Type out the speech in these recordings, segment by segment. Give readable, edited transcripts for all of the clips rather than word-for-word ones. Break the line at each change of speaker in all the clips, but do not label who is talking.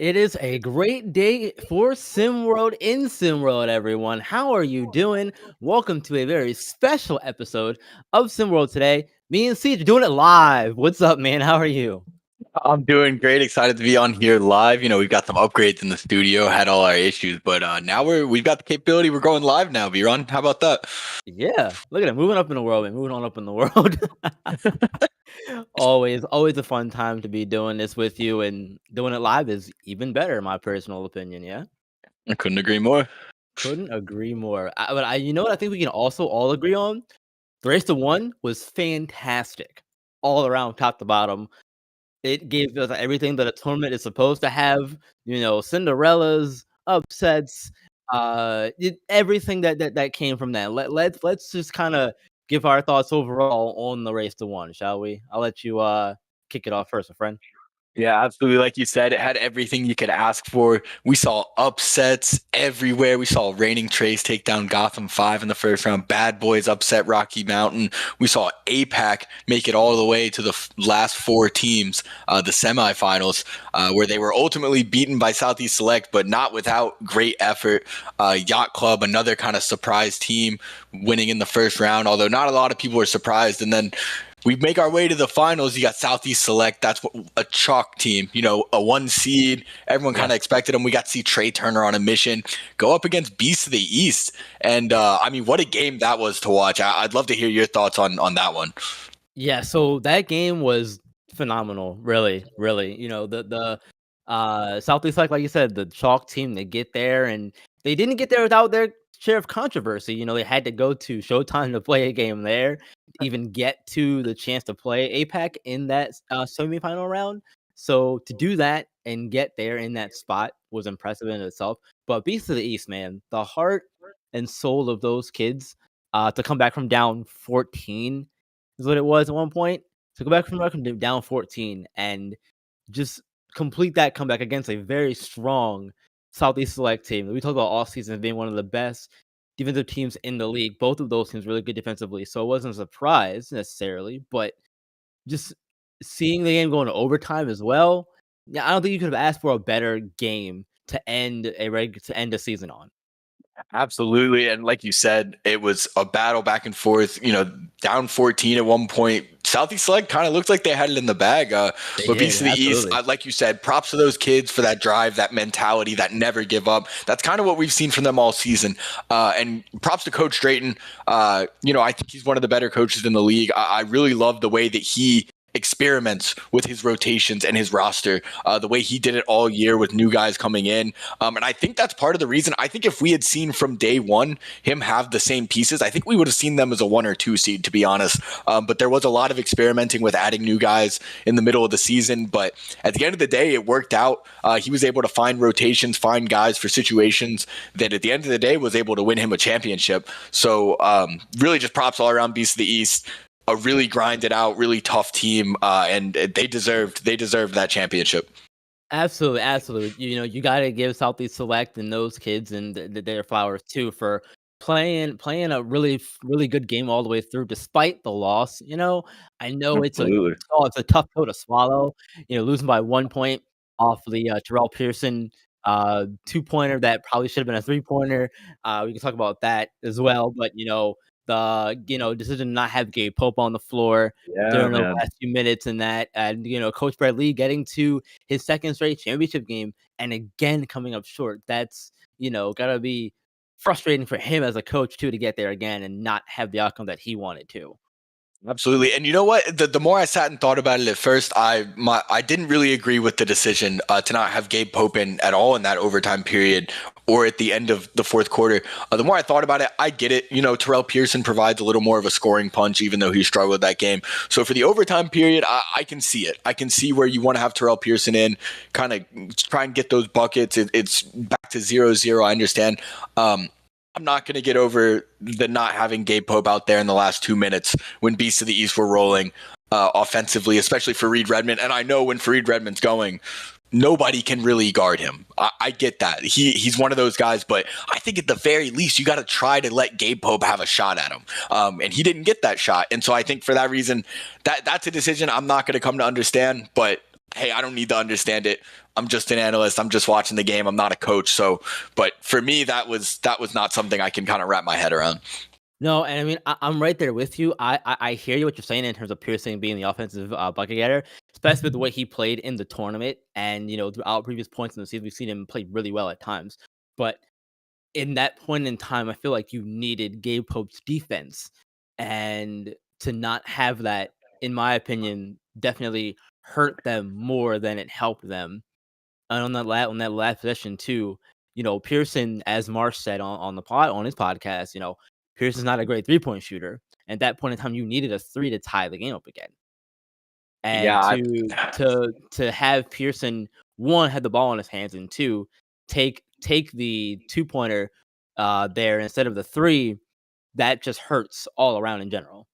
It is a great day for SimWorld in SimWorld, everyone. How are you doing? Welcome to a very special episode of SimWorld today. Me and Siege are doing it live. What's up, man? How are you?
I'm doing great. Excited to be on here live. We've got some upgrades in the studio, had all our issues, but now we've got the capability. We're going live now, Viron. How about that?
Yeah, look at it, moving up in the world, man. Moving on up in the world. Always a fun time to be doing this with you, and doing it live is even better, in my personal opinion. Yeah.
I couldn't agree more.
Couldn't agree more. You know what I think we can also all agree on? The race to one was fantastic, all around, top to bottom. It gave us everything that a tournament is supposed to have. Cinderellas, upsets, everything that came from that. Let's just kind of give our thoughts overall on the race to one, shall we? I'll let you kick it off first, my friend.
Yeah, absolutely. Like you said, it had everything you could ask for. We saw upsets everywhere. We saw Reigning Trace take down Gotham 5 in the first round. Bad Boys upset Rocky Mountain. We saw APAC make it all the way to the last four teams, the semifinals, where they were ultimately beaten by Southeast Select, but not without great effort. Yacht Club, another kind of surprise team, winning in the first round, although not a lot of people were surprised. And then we make our way to the finals. You got Southeast Select. That's a chalk team, a one seed. Everyone kind of expected them. We got to see Trey Turner on a mission go up against Beast of the East. And what a game that was to watch. I'd love to hear your thoughts on that one.
Yeah, so that game was phenomenal, really, really. The Southeast, like you said, the chalk team, they get there, and they didn't get there without their share of controversy. They had to go to Showtime to play a game there, even get to the chance to play APAC in that semifinal round. So to do that and get there in that spot was impressive in itself. But Beast of the East, man, the heart and soul of those kids to come back from down 14 is what it was at one point. To go back from down 14 and just complete that comeback against a very strong Southeast Select team. We talked about all season being one of the best defensive teams in the league. Both of those teams really good defensively, so it wasn't a surprise necessarily, but just seeing the game going to overtime as well. Yeah, I don't think you could have asked for a better game to end a season on.
Absolutely. And like you said, it was a battle back and forth, down 14 at one point. Southeast Select kind of looked like they had it in the bag.
They
But
did,
Beast of the East,
absolutely.
like you said, props to those kids for that drive, that mentality, that never give up. That's kind of what we've seen from them all season. And props to Coach Drayton. I think he's one of the better coaches in the league. I really love the way that he experiments with his rotations and his roster, the way he did it all year with new guys coming in. And I think that's part of the reason. I think if we had seen from day one him have the same pieces, I think we would have seen them as a 1 or 2 seed, to be honest. But there was a lot of experimenting with adding new guys in the middle of the season. But at the end of the day, it worked out. He was able to find rotations, find guys for situations that at the end of the day was able to win him a championship. So really just props all around Beast of the East. A really grinded out, really tough team, and they deserved that championship.
Absolutely. You got to give Southeast Select and those kids and their flowers too for playing a really good game all the way through, despite the loss. I know
Absolutely.
it's a tough pill to swallow. Losing by 1 point off the Terrell Pearson 2-pointer that probably should have been a 3-pointer. We can talk about that as well, but the decision to not have Gabe Pope on the floor
Yeah,
during the
man.
last few minutes in that, and Coach Brad Lee getting to his second straight championship game and again coming up short. That's gotta be frustrating for him as a coach too, to get there again and not have the outcome that he wanted to.
Absolutely. And you know what? The more I sat and thought about it at first, I didn't really agree with the decision to not have Gabe Pope in at all in that overtime period or at the end of the fourth quarter. The more I thought about it, I get it. Terrell Pearson provides a little more of a scoring punch, even though he struggled that game. So for the overtime period, I can see it. I can see where you want to have Terrell Pearson in, kind of try and get those buckets. It's back to 0-0. I understand. I'm not going to get over the not having Gabe Pope out there in the last 2 minutes when Beasts of the East were rolling offensively, especially for Reed Redmond. And I know when Fareed Redmond's going, nobody can really guard him. I get that. He's one of those guys, but I think at the very least, you got to try to let Gabe Pope have a shot at him. And he didn't get that shot. And so I think for that reason, that's a decision I'm not going to come to understand. But hey, I don't need to understand it. I'm just an analyst. I'm just watching the game. I'm not a coach. So, but for me, that was not something I can kind of wrap my head around.
No, and I mean, I'm right there with you. I hear you what you're saying in terms of Pearson being the offensive bucket getter, especially with the way he played in the tournament, and throughout previous points in the season, we've seen him play really well at times. But in that point in time, I feel like you needed Gabe Pope's defense, and to not have that, in my opinion, definitely hurt them more than it helped them. And on that last possession too, Pearson, as Marsh said on the pod on his podcast, Pearson's not a great 3-point shooter. At that point in time, you needed a 3 to tie the game up again. And
Yeah,
to have Pearson, 1, had the ball in his hands, and 2, take the 2-pointer there instead of the 3, that just hurts all around in general.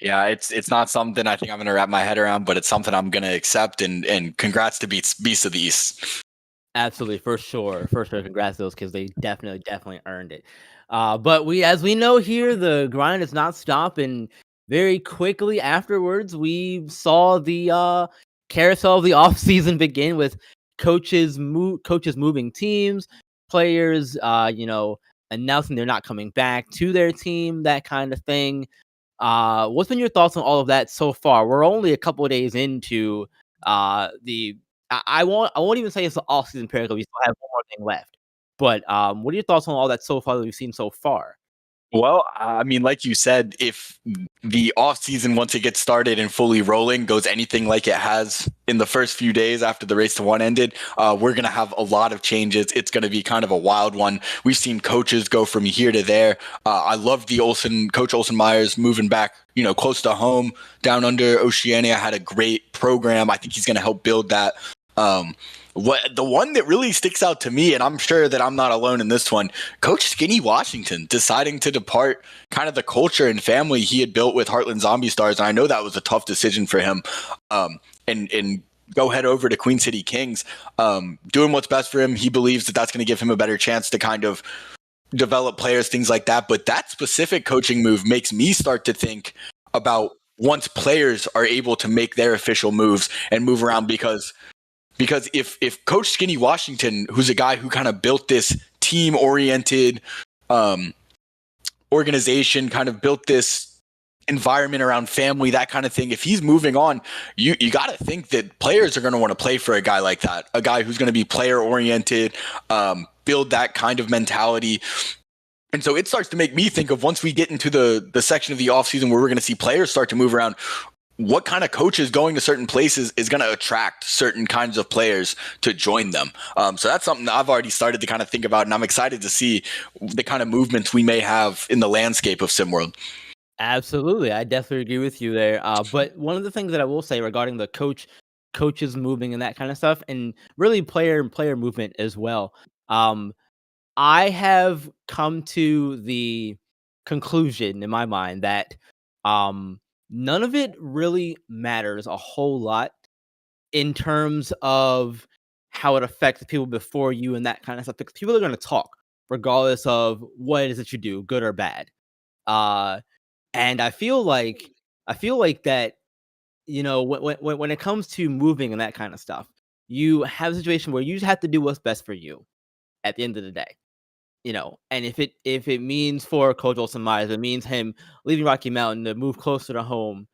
yeah, it's not something I think I'm going to wrap my head around, but it's something I'm going to accept. And congrats to Beast of the East.
Absolutely, for sure, for sure. Congrats to those kids. They definitely earned it. But as we know here, the grind does not stop, and very quickly afterwards, we saw the carousel of the offseason begin with coaches moving teams, players, announcing they're not coming back to their team, that kind of thing. What's been your thoughts on all of that so far? We're only a couple of days into the I won't even say it's the off-season period because we still have one more thing left. But, what are your thoughts on all that so far that we've seen so far?
Well, I mean, like you said, if the offseason, once it gets started and fully rolling, goes anything like it has in the first few days after the Race to One ended, we're going to have a lot of changes. It's going to be kind of a wild one. We've seen coaches go from here to there. I love the Coach Olsen Myers moving back, close to home, down under Oceania. Had a great program. I think he's going to help build that. The one that really sticks out to me, and I'm sure that I'm not alone in this one, Coach Skinny Washington deciding to depart kind of the culture and family he had built with Heartland Zombie Stars, and I know that was a tough decision for him. And go head over to Queen City Kings, doing what's best for him. He believes that that's going to give him a better chance to kind of develop players, things like that. But that specific coaching move makes me start to think about once players are able to make their official moves and move around, because if Coach Skinny Washington, who's a guy who kind of built this team-oriented organization, kind of built this environment around family, that kind of thing, if he's moving on, you got to think that players are going to want to play for a guy like that, a guy who's going to be player-oriented, build that kind of mentality. And so it starts to make me think of, once we get into the section of the offseason where we're going to see players start to move around, what kind of coaches going to certain places is going to attract certain kinds of players to join them. So that's something that I've already started to kind of think about, and I'm excited to see the kind of movements we may have in the landscape of SimWorld.
Absolutely, I definitely agree with you there. But one of the things that I will say regarding the coaches moving and that kind of stuff, and really player movement as well. I have come to the conclusion in my mind that none of it really matters a whole lot in terms of how it affects people before you and that kind of stuff. Because people are going to talk regardless of what it is that you do, good or bad. Uh, and I feel like that, when it comes to moving and that kind of stuff, you have a situation where you just have to do what's best for you at the end of the day. And if it means for Coach Olsen Myers, it means him leaving Rocky Mountain to move closer to home.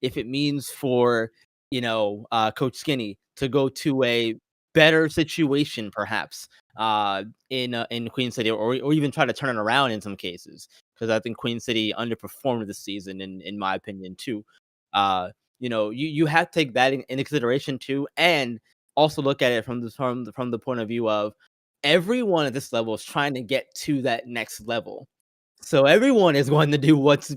If it means for Coach Skinny to go to a better situation, perhaps in Queen City, or even try to turn it around in some cases, because I think Queen City underperformed this season, in my opinion too. You have to take that in consideration too, and also look at it from the point of view of everyone at this level is trying to get to that next level. So everyone is going to do what's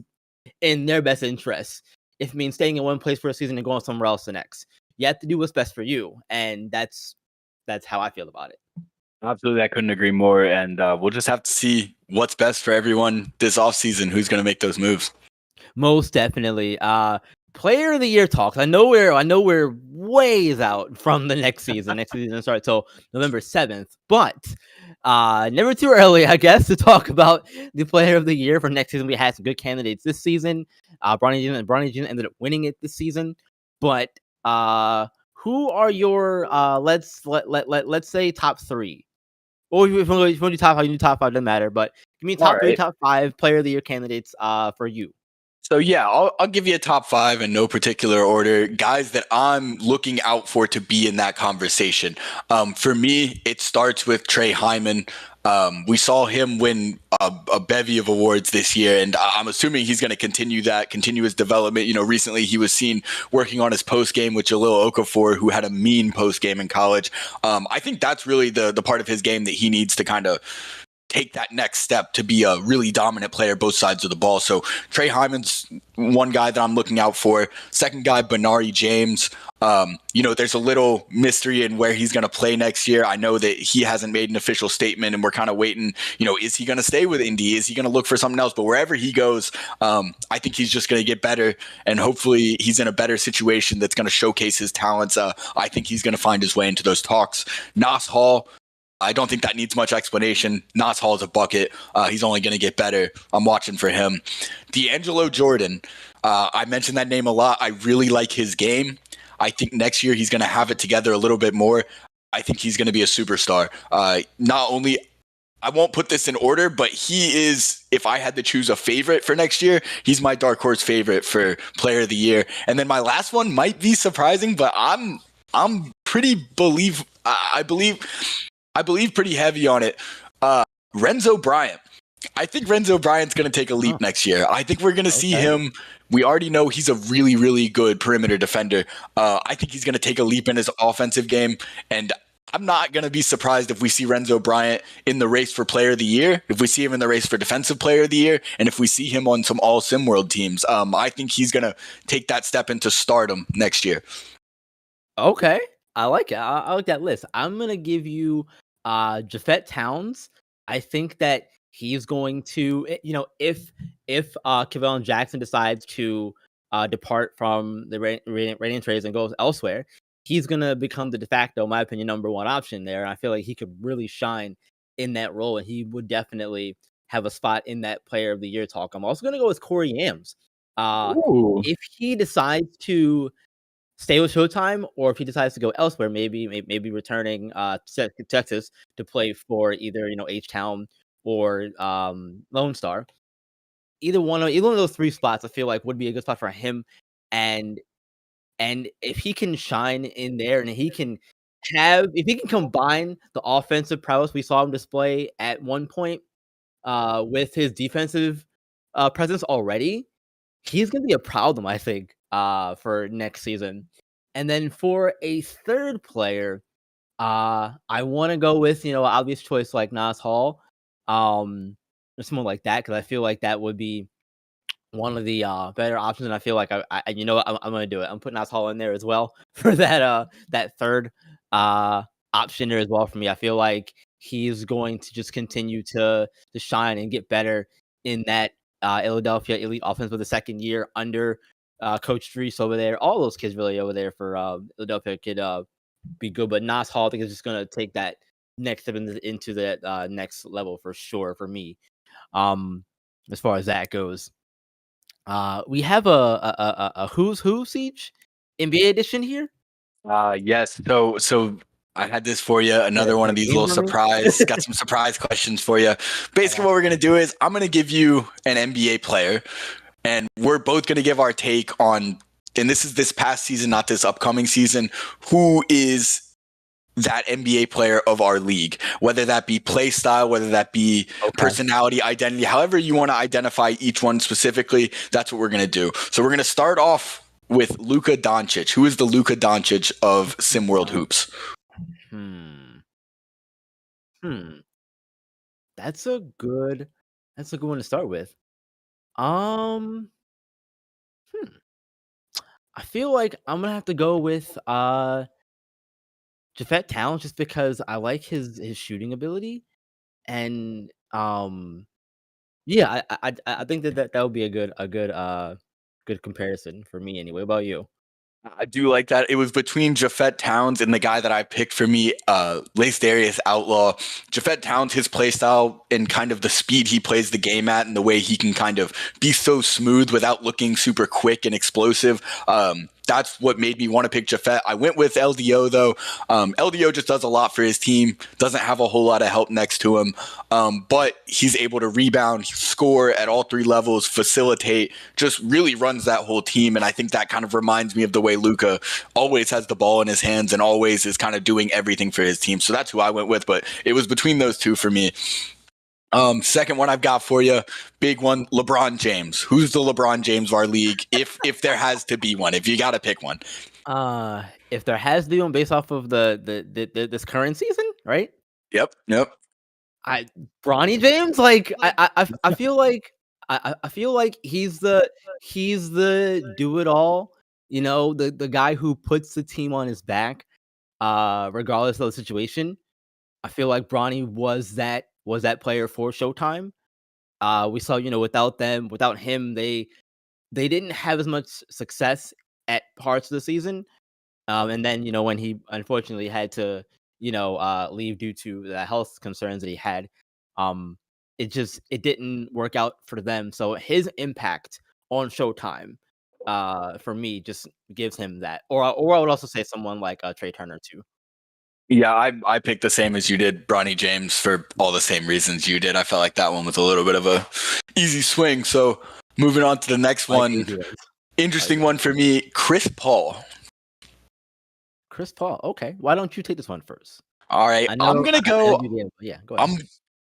in their best interest. If it means staying in one place for a season and going somewhere else the next, you have to do what's best for you, and that's how I feel about it.
Absolutely, I couldn't agree more. And we'll just have to see what's best for everyone this offseason, who's going to make those moves.
Most definitely. Player of the year talks. I know we're ways out from the next season. Next season starts till November 7th, but never too early, I guess, to talk about the player of the year for next season. We had some good candidates this season. Bronny Jean ended up winning it this season. But who who are your let's say top three? Or if you want to do top five, you do top five, doesn't matter. But give me
All
top three,
right.
top five player of the year candidates for you.
So yeah, I'll give you a top five in no particular order. Guys that I'm looking out for to be in that conversation. For me, it starts with Trey Hyman. We saw him win a bevy of awards this year, and I'm assuming he's going to continue his development. You know, recently he was seen working on his post game with Jahlil Okafor, who had a mean post game in college. I think that's really the part of his game that he needs to kind of take that next step to be a really dominant player both sides of the ball. So Trey Hyman's one guy that I'm looking out for. Second guy, Benari James. There's a little mystery in where he's going to play next year. I know that he hasn't made an official statement, and we're kind of waiting. Is he going to stay with Indy? Is he going to look for something else? But wherever he goes, I think he's just going to get better, and hopefully he's in a better situation that's going to showcase his talents. I think he's going to find his way into those talks. Nas Hall, I don't think that needs much explanation. Nas Hall is a bucket. He's only going to get better. I'm watching for him. D'Angelo Jordan. I mentioned that name a lot. I really like his game. I think next year he's going to have it together a little bit more. I think he's going to be a superstar. Not only, I won't put this in order, but he is, if I had to choose a favorite for next year, he's my dark horse favorite for player of the year. And then my last one might be surprising, but I'm pretty I believe pretty heavy on it. Renzo Bryant. I think Renzo Bryant's going to take a leap next year. I think we're going to see him. We already know he's a really, really good perimeter defender. I think he's going to take a leap in his offensive game. And I'm not going to be surprised if we see Renzo Bryant in the race for player of the year, if we see him in the race for defensive player of the year, and if we see him on some all SimWorld teams. I think he's going to take that step into stardom next year.
Okay. I like it. I like that list. I'm going to give you Jafet Towns. I think that he's going to, if Kevon Jackson decides to depart from the rating trades and goes elsewhere, he's going to become the de facto, in my opinion, number one option there. And I feel like he could really shine in that role, and he would definitely have a spot in that player of the year talk. I'm also going to go with Corey Yams. If he decides to stay with Showtime, or if he decides to go elsewhere, maybe returning to Texas to play for either H-Town or Lone Star. Either one of those three spots, I feel like would be a good spot for him. And if he can shine in there, and if he can combine the offensive prowess we saw him display at one point with his defensive presence already, he's gonna be a problem, I think, for next season. And then for a third player, I want to go with obvious choice like Nas Hall, or someone like that, because I feel like that would be one of the better options. And I feel like I'm gonna do it. I'm putting Nas Hall in there as well for that third option there as well for me. I feel like he's going to just continue to shine and get better in that Philadelphia elite offense for the second year under Coach Drees over there. All those kids really over there for Philadelphia could be good, but Nas Hall, I think, is just going to take that next step into that next level for sure for me. As far as that goes, we have a who's who siege NBA edition here.
Yes. So I had this for you. Another one of these little surprise. Got some surprise questions for you. Basically, what we're gonna do is I'm gonna give you an NBA player, and we're both gonna give our take on. And this is this past season, not this upcoming season. Who is that NBA player of our league? Whether that be play style, whether that be personality, identity, however you want to identify each one specifically, that's what we're gonna do. So we're gonna start off with Luka Doncic. Who is the Luka Doncic of SimWorld Hoops?
That's a good one to start with. I feel like I'm gonna have to go with Jafet Towns, just because I like his shooting ability, and yeah, I think that would be a good comparison for me anyway. What about you?
I do like that. It was between Jafet Towns and the guy that I picked for me, Lace Darius Outlaw. Jafet Towns, his play style and kind of the speed he plays the game at, and the way he can kind of be so smooth without looking super quick and explosive. that's what made me want to pick Jafet. I went with LDO though. LDO just does a lot for his team, doesn't have a whole lot of help next to him, but he's able to rebound, score at all three levels, facilitate, just really runs that whole team. And I think that kind of reminds me of the way Luka always has the ball in his hands and always is kind of doing everything for his team. So that's who I went with, but it was between those two for me. Second one I've got for you, big one, LeBron James. Who's the LeBron James of our league? If there has to be one, if you got to pick one.
If there has to be one based off of the this current season, right?
Yep.
I Bronny James, like I feel like I feel like he's the do it all, the guy who puts the team on his back, regardless of the situation. I feel like Bronny was that player for Showtime. We saw, without him, they didn't have as much success at parts of the season. And then, when he unfortunately had to, leave due to the health concerns that he had, it didn't work out for them. So his impact on Showtime, for me, just gives him that. Or I would also say someone like Trey Turner too.
Yeah, I picked the same as you did, Bronny James, for all the same reasons you did. I felt like that one was a little bit of a easy swing. So moving on to the next
Like
one, interesting one for me, Chris Paul.
Chris Paul. Okay, why don't you take this one first?
All right, I'm gonna go.
Yeah, go ahead.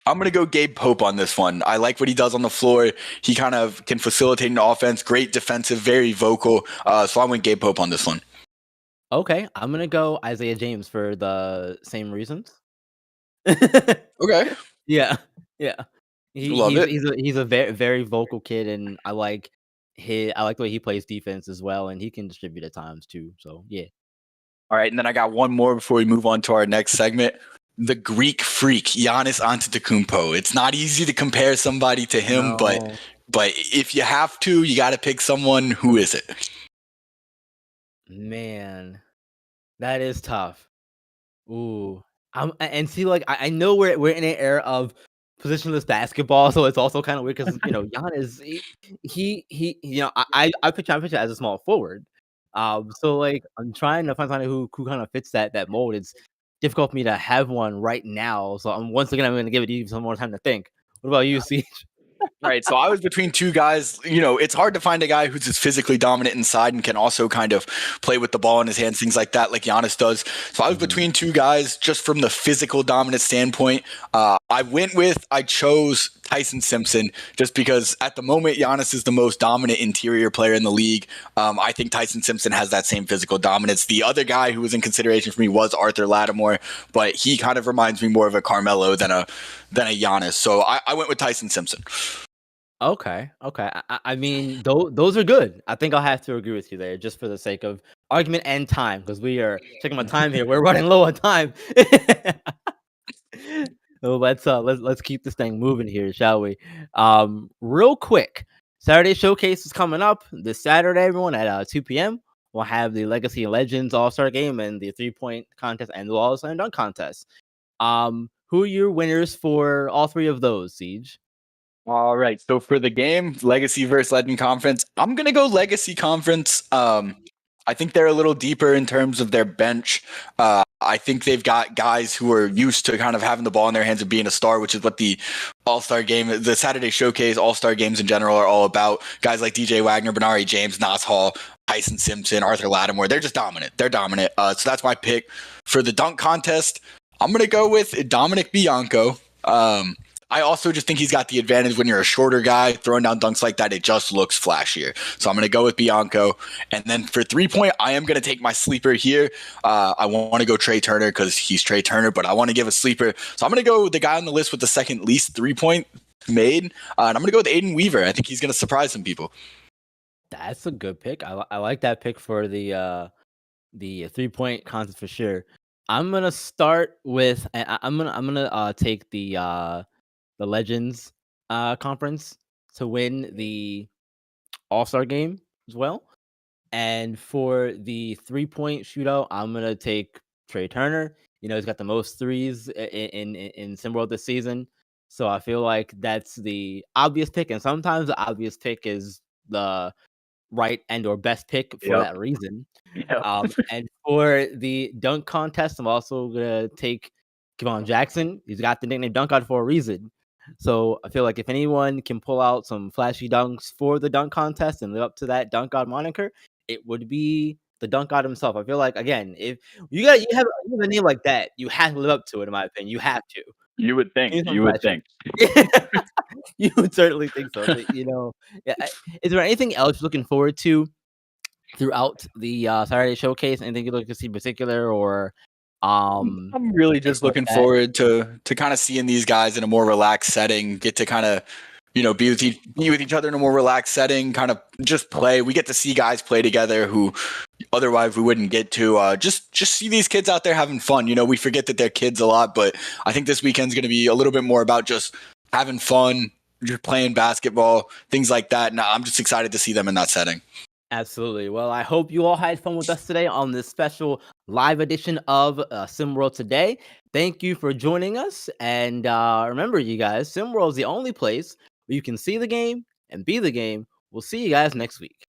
I'm gonna go Gabe Pope on this one. I like what he does on the floor. He kind of can facilitate an offense. Great defensive, very vocal. So I went Gabe Pope on this one.
Okay, I'm gonna go Isaiah James for the same reasons.
Okay,
Yeah, yeah.
love it.
He's a very very vocal kid, and I like the way he plays defense as well, and he can distribute at times too. So yeah.
All right, and then I got one more before we move on to our next segment. The Greek freak, Giannis Antetokounmpo. It's not easy to compare somebody to him, but if you have to, you got to pick someone. Who is it?
Man, that is tough. Ooh, and see, like I know we're in an era of positionless basketball, so it's also kind of weird because Giannis, I picture as a small forward. So like I'm trying to find somebody who kind of fits that mold. It's difficult for me to have one right now, so I'm going to give it even some more time to think. What about you, Siege?
Right. So I was between two guys. It's hard to find a guy who's just physically dominant inside and can also kind of play with the ball in his hands, things like that, like Giannis does. So I was between two guys just from the physical dominant standpoint. I chose Tyson Simpson just because at the moment, Giannis is the most dominant interior player in the league. I think Tyson Simpson has that same physical dominance. The other guy who was in consideration for me was Arthur Lattimore, but he kind of reminds me more of a Carmelo than a Giannis. So I went with Tyson Simpson.
Okay. I mean, those are good. I think I'll have to agree with you there, just for the sake of argument and time, because we are checking my time here. We're running low on time. So let's keep this thing moving here, shall we? Real quick, Saturday Showcase is coming up this Saturday, everyone, at 2 p.m. We'll have the Legacy and Legends All-Star Game and the 3-point contest and the All-Star Dunk contest. Who are your winners for all three of those, Siege?
All right. So for the game, Legacy versus Legend Conference, I'm going to go Legacy Conference. I think they're a little deeper in terms of their bench. I think they've got guys who are used to kind of having the ball in their hands and being a star, which is what the All-Star game, the Saturday Showcase, All-Star games in general are all about. Guys like DJ Wagner, Benari James, Nas Hall, Tyson Simpson, Arthur Lattimore. They're just dominant. They're dominant. So that's my pick. For the dunk contest, I'm going to go with Dominic Bianco. I also just think he's got the advantage when you're a shorter guy throwing down dunks like that. It just looks flashier. So I'm going to go with Bianco. And then for 3-point, I am going to take my sleeper here. I want to go Trey Turner because he's Trey Turner, but I want to give a sleeper. So I'm going to go with the guy on the list with the second least 3-point made. And I'm going to go with Aiden Weaver. I think he's going to surprise some people.
That's a good pick. I like that pick for the 3-point contest for sure. I'm gonna start with. I'm gonna take the Legends conference to win the All-Star game as well. And for the 3-point shootout, I'm gonna take Trey Turner. He's got the most threes in SimWorld this season. So I feel like that's the obvious pick. And sometimes the obvious pick is the right and or best pick for
Yep.
that reason.
Yep.
And for the dunk contest, I'm also gonna take Kevon Jackson. He's got the nickname Dunk God for a reason. So I feel like if anyone can pull out some flashy dunks for the dunk contest and live up to that Dunk God moniker, it would be the Dunk God himself. I feel like again, if you have a name like that, you have to live up to it, in my opinion. You have to.
You would think.
Need some
You would
flashy.
think.
You would certainly think so. But, yeah, is there anything else you're looking forward to throughout the Saturday showcase? Anything you're looking to see in particular, or
I'm really just
anything like
looking
that?
forward to kind of seeing these guys in a more relaxed setting, get to kind of, be with each other in a more relaxed setting, kind of just play. We get to see guys play together who otherwise we wouldn't get to. Just see these kids out there having fun. We forget that they're kids a lot, but I think this weekend's going to be a little bit more about just having fun, just playing basketball, things like that. And I'm just excited to see them in that setting.
Absolutely. Well, I hope you all had fun with us today on this special live edition of SimWorld Today. Thank you for joining us. And remember, you guys, SimWorld is the only place where you can see the game and be the game. We'll see you guys next week.